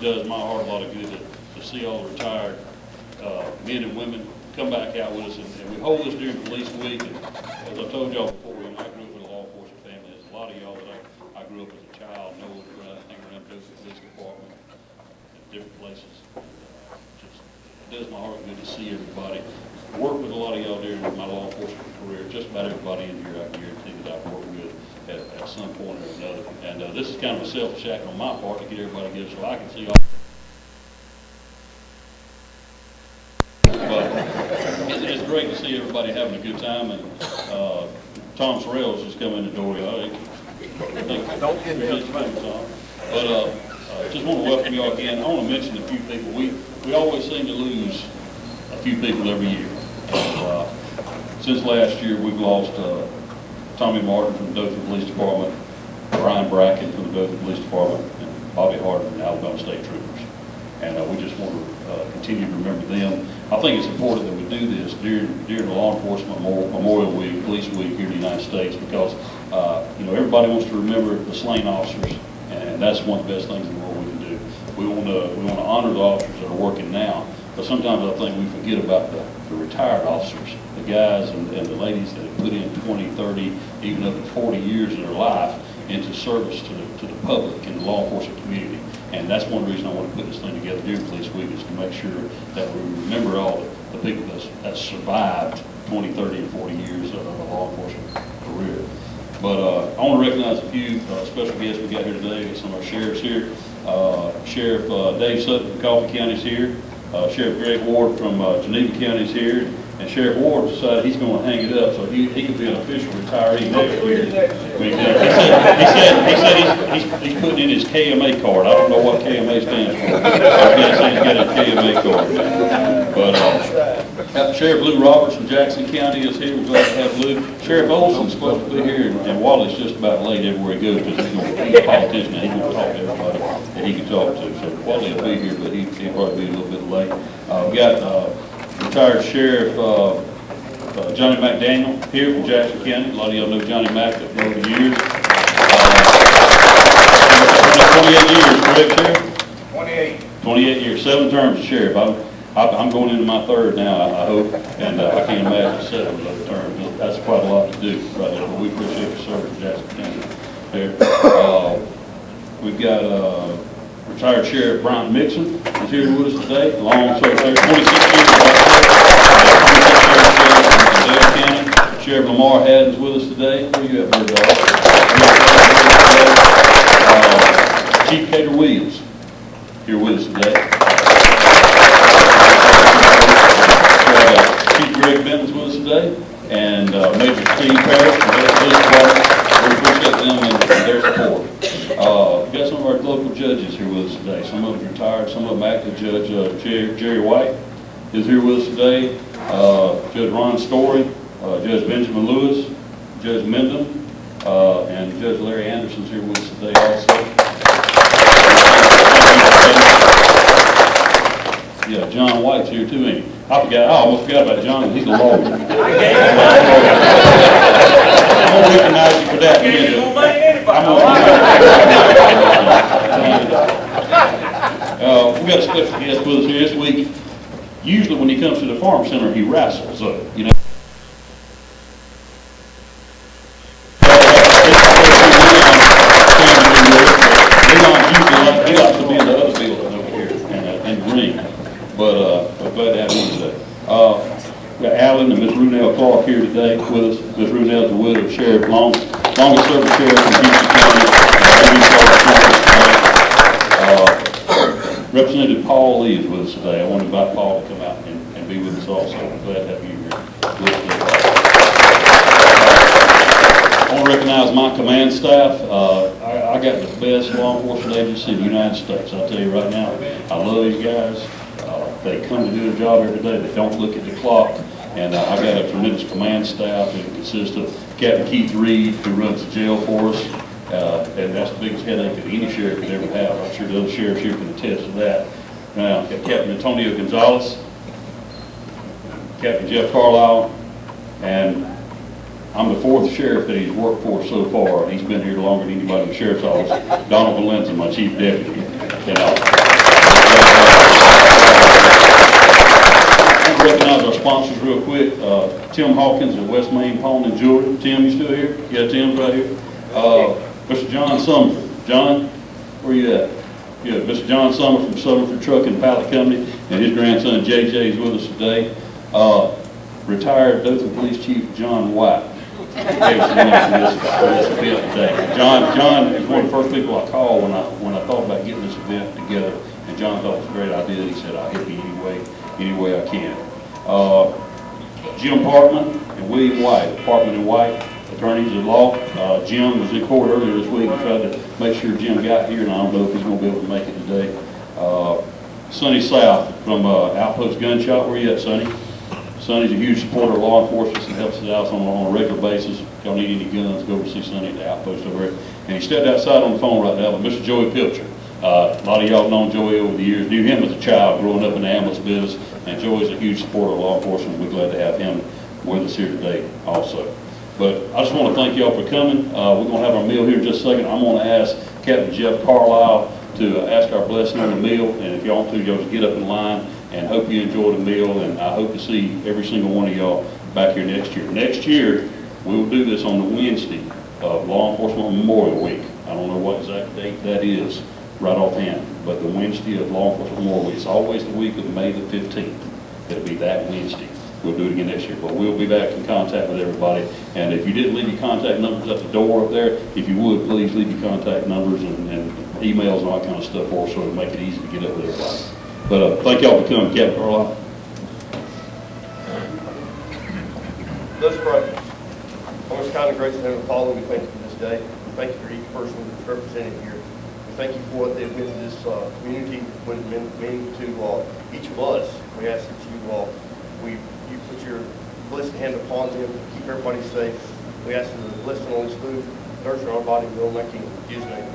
does my heart a lot of good to see all the retired men and women come back out with us, and we hold this during Police Week. And as I told y'all before, I grew up in a law enforcement family. There's a lot of y'all that I grew up as a child know what I think around the police department in different places. It does my heart good to see everybody. I worked with a lot of y'all during my law enforcement career. Just about everybody in here I can guarantee that I've worked with at some point or another. And this is kind of a selfish act on my part to get everybody together so I can see all. But it's great to see everybody having a good time. And Tom Sorrell's just come in the door. Don't get me Tom. But just want to welcome you all again. I want to mention a few people. We always seem to lose a few people every year. Since last year, we've lost Tommy Martin from the Dothan Police Department, Brian Bracken from the Dothan Police Department, and Bobby Harden from the Alabama State Troopers. And we just want to continue to remember them. I think it's important that we do this during the Law Enforcement Memorial Week, Police Week here in the United States, because everybody wants to remember the slain officers, and that's one of the best things in the world we can do. We want to honor the officers that are working now, but sometimes I think we forget about the retired officers, the guys and the ladies that have put in 20, 30, even up to 40 years of their life into service to the public and the law enforcement community. And that's one reason I want to put this thing together during Police Week, is to make sure that we remember all the people that survived 20, 30, and 40 years of a law enforcement career. But I want to recognize a few special guests we got here today. Some of our sheriffs here. Sheriff Dave Sutton from Coffee County is here. Sheriff Greg Ward from Geneva County is here. And Sheriff Ward decided he's going to hang it up so he could be an official retiree next year. He said he's putting in his KMA card. I don't know what KMA stands for. I guess he's got a KMA card. But Sheriff Lou Roberts from Jackson County is here. We're glad to have Lou. Sheriff Olson's supposed to be here, and Wally's just about late everywhere he goes because he's a politician and he's going to talk to everybody that he can talk to. So Wally will be here, but he'll probably be a little bit late. We got retired Sheriff Johnny McDaniel here from Jackson County. A lot of y'all know Johnny Mac over the years. 28 years, correct, Sheriff? 28. 28 years, 7 terms as Sheriff. I'm going into my 3rd now, I hope, and I can't imagine 7 other terms. That's quite a lot to do right there, but we appreciate your service in Jackson County there. We've got retired Sheriff Brian Mixon is here with us today. Long service there, 26 years in Dale County. Sheriff Lamar Haddon's with us today. Where you at, Bird Dog? Chief Cater Williams here with us today. Chief Greg Benton's with us today, and Major Steve Parrish from the Police Department. We appreciate them and their support. We've got some of our local judges here with us today. Some of them retired, some of them active. Judge Jerry White is here with us today. Judge Ron Story, Judge Benjamin Lewis, Judge Mendham, and Judge Larry Anderson's here with us today also. Yeah, John White's here too, ain't he? I almost forgot about John. He's a lawyer. I won't recognize you for that. We got a special guest with us here this week. Usually when he comes to the farm center, he wrestles, you know. He likes to be in the other building over here in the ring. But we're glad to have him today. We got Alan and Miss Runell Clark here today with us. Miss Runell is the widow of Sheriff longest serving sheriff in Houston County. Representative Paul Lee is with us today. I want to invite Paul to come out and be with us also. We're glad to have you here with us. I want to recognize my command staff. I got the best law enforcement agency in the United States. I'll tell you right now, I love these guys. They come to do their job every day. They don't look at the clock. And I've got a tremendous command staff. It consists of Captain Keith Reed, who runs the jail for us. And that's the biggest headache that any sheriff could ever have. I'm sure the other sheriffs here can attest to that. Now, I've got Captain Antonio Gonzalez, Captain Jeff Carlisle, and I'm the 4th sheriff that he's worked for so far. He's been here longer than anybody in the sheriff's office. Donald Valenza, my chief deputy. sponsors real quick. Tim Hawkins at West Main Pawn and Jewelry. Tim, you still here? Yeah, Tim's right here. Mr. John Summerford. John, where you at? Yeah, Mr. John Summerford from Summerford Truck and Pallet Company, and his grandson JJ is with us today. Retired Dothan Police Chief John White. John is one of the first people I called when I thought about getting this event together, and John thought it was a great idea. He said, I'll help you any way I can. Jim Parkman and William White, Parkman and White, attorneys at law. Jim was in court earlier this week. We tried to make sure Jim got here, and I don't know if he's going to be able to make it today. Sonny South from Outpost Gun Shop. Where you at, Sonny? Sonny's a huge supporter of law enforcement and helps us out on a regular basis. If y'all need any guns, go over see Sonny at the Outpost over there. And he stepped outside on the phone right now with Mr. Joey Pilcher. A lot of y'all have known Joey over the years, knew him as a child growing up in the ambulance business, and Joey's a huge supporter of law enforcement. We're glad to have him with us here today also. But I just want to thank y'all for coming. We're going to have our meal here in just a second. I'm going to ask Captain Jeff Carlisle to ask our blessing on the meal, and if y'all want to, y'all just get up in line, and hope you enjoy the meal, and I hope to see every single one of y'all back here next year. Next year, we will do this on the Wednesday of Law Enforcement Memorial Week. I don't know what exact date that is right offhand, but the Wednesday of Law Enforcement Memorial Week. It's always the week of May the 15th. It'll be that Wednesday. We'll do it again next year, but we'll be back in contact with everybody. And if you didn't leave your contact numbers at the door up there, if you would, please leave your contact numbers and emails and all that kind of stuff for us so it'll make it easy to get up with everybody. But thank y'all for coming, Captain Carlisle. Let's pray. Most kind and gracious Heavenly Father, we thank you for this day. We thank you for each person that's represented here. We thank you for what they've meant to this community, what it meant to each of us. We ask that you put your blessed hand upon them to keep everybody safe. We ask that the blessing on this food, nurture our body, will make in Jesus' name.